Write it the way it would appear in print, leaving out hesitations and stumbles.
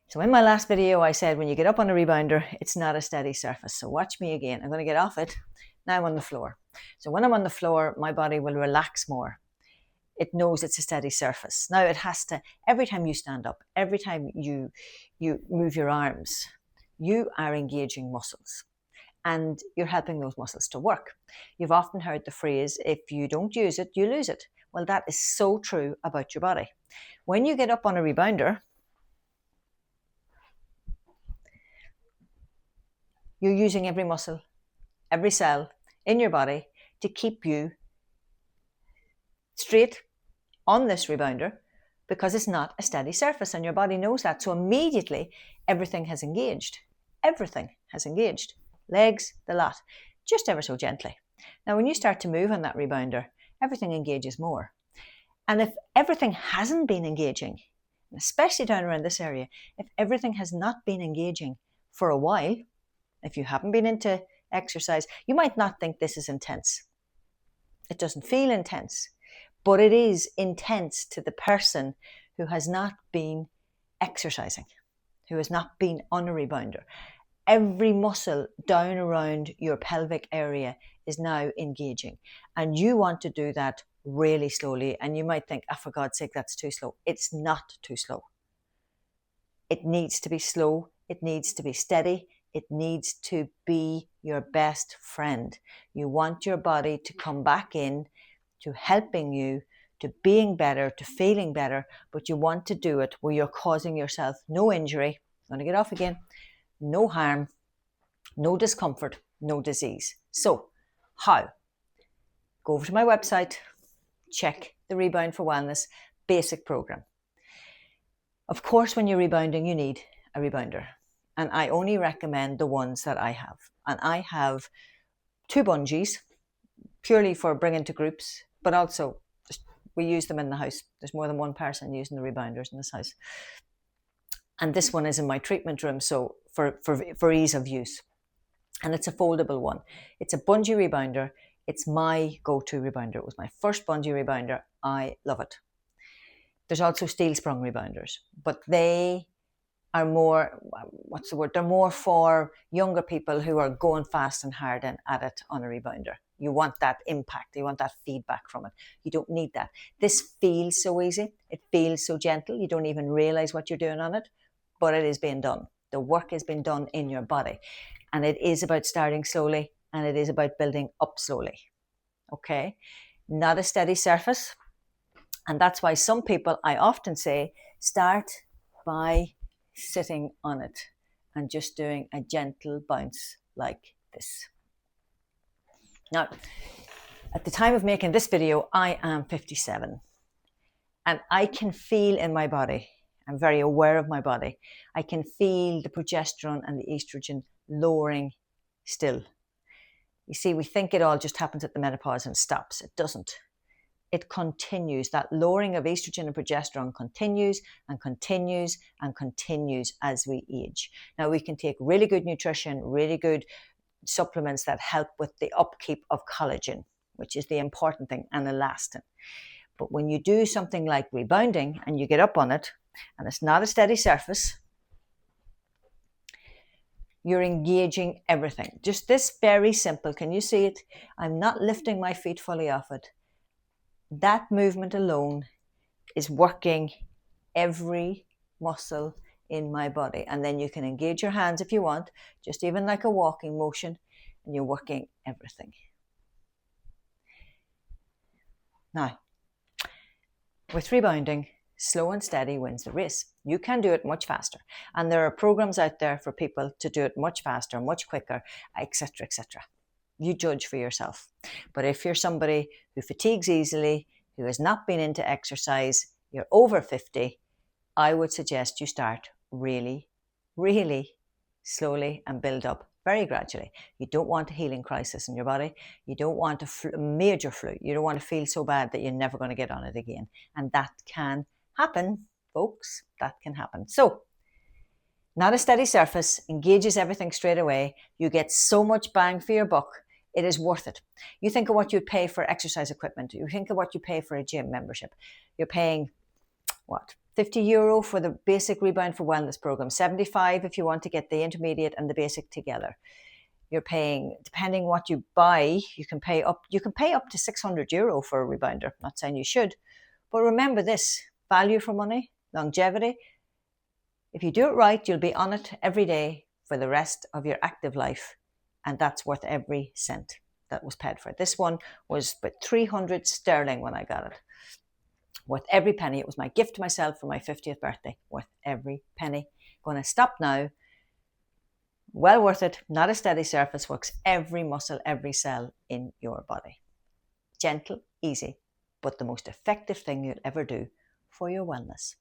So in my last video, I said when you get up on a rebounder, it's not a steady surface. So watch me again. I'm going to get off it. Now I'm on the floor. So when I'm on the floor, my body will relax more. It knows it's a steady surface. Now it has to, every time you stand up, every time you move your arms, you are engaging muscles and you're helping those muscles to work. You've often heard the phrase, if you don't use it, you lose it. Well, that is so true about your body. When you get up on a rebounder, you're using every muscle, every cell in your body to keep you straight on this rebounder because it's not a steady surface and your body knows that. So immediately everything has engaged. Everything has engaged. Legs, the lot, just ever so gently. Now when you start to move on that rebounder, everything engages more. And if everything hasn't been engaging, especially down around this area, if everything has not been engaging for a while, if you haven't been into exercise, you might not think this is intense. It doesn't feel intense, but it is intense to the person who has not been exercising, who has not been on a rebounder. Every muscle down around your pelvic area is now engaging, and you want to do that really slowly. And you might think, oh, for God's sake, that's too slow. It's not too slow. It needs to be slow. It needs to be steady. It needs to be your best friend. You want your body to come back in to helping you, to being better, to feeling better, but you want to do it where you're causing yourself no injury. I'm going to get off again. No harm, no discomfort, no disease. So, how? Go over to my website, check the Rebound for Wellness basic program. Of course, when you're rebounding, you need a rebounder. And I only recommend the ones that I have. And I have 2 bungees, purely for bringing to groups, but also we use them in the house. There's more than one person using the rebounders in this house. And this one is in my treatment room, so for ease of use. And it's a foldable one. It's a bungee rebounder. It's my go-to rebounder. It was my first bungee rebounder. I love it. There's also steel sprung rebounders, but they are more, they're more for younger people who are going fast and hard and at it on a rebounder. You want that impact. You want that feedback from it. You don't need that. This feels so easy. It feels so gentle. You don't even realize what you're doing on it, but it is being done. The work has been done in your body. And it is about starting slowly and it is about building up slowly. Okay? Not a steady surface. And that's why some people, I often say, start by sitting on it and just doing a gentle bounce like this. Now, at the time of making this video, I am 57 and I can feel in my body, I'm very aware of my body, I can feel the progesterone and the estrogen lowering still. You see, we think it all just happens at the menopause and stops. It doesn't. It continues. That lowering of estrogen and progesterone continues and continues and continues as we age. Now, we can take really good nutrition, really good supplements that help with the upkeep of collagen, which is the important thing, and elastin. But when you do something like rebounding and you get up on it, and it's not a steady surface, you're engaging everything. Just this very simple. Can you see it? I'm not lifting my feet fully off it. That movement alone is working every muscle in my body. And then you can engage your hands if you want, just even like a walking motion, and you're working everything. Now, with rebounding, slow and steady wins the race. You can do it much faster. And there are programs out there for people to do it much faster, much quicker, etc., etc. You judge for yourself. But if you're somebody who fatigues easily, who has not been into exercise, you're over 50, I would suggest you start really, really slowly and build up very gradually. You don't want a healing crisis in your body. You don't want a major flu. You don't want to feel so bad that you're never going to get on it again. And that can happen, folks. That can happen. So, not a steady surface, engages everything straight away. You get so much bang for your buck. It is worth it. You think of what you'd pay for exercise equipment. You think of what you pay for a gym membership. You're paying, what, €50 for the basic Rebound for Wellness program, 75 if you want to get the intermediate and the basic together. You're paying, depending what you buy, you can pay up to €600 for a rebounder. I'm not saying you should, but remember this: value for money, longevity. If you do it right, you'll be on it every day for the rest of your active life, and that's worth every cent that was paid for it. This one was about 300 sterling when I got it. Worth every penny. It was my gift to myself for my 50th birthday. Worth every penny. Going to stop now. Well worth it. Not a steady surface. Works every muscle, every cell in your body. Gentle, easy, but the most effective thing you'll ever do for your wellness.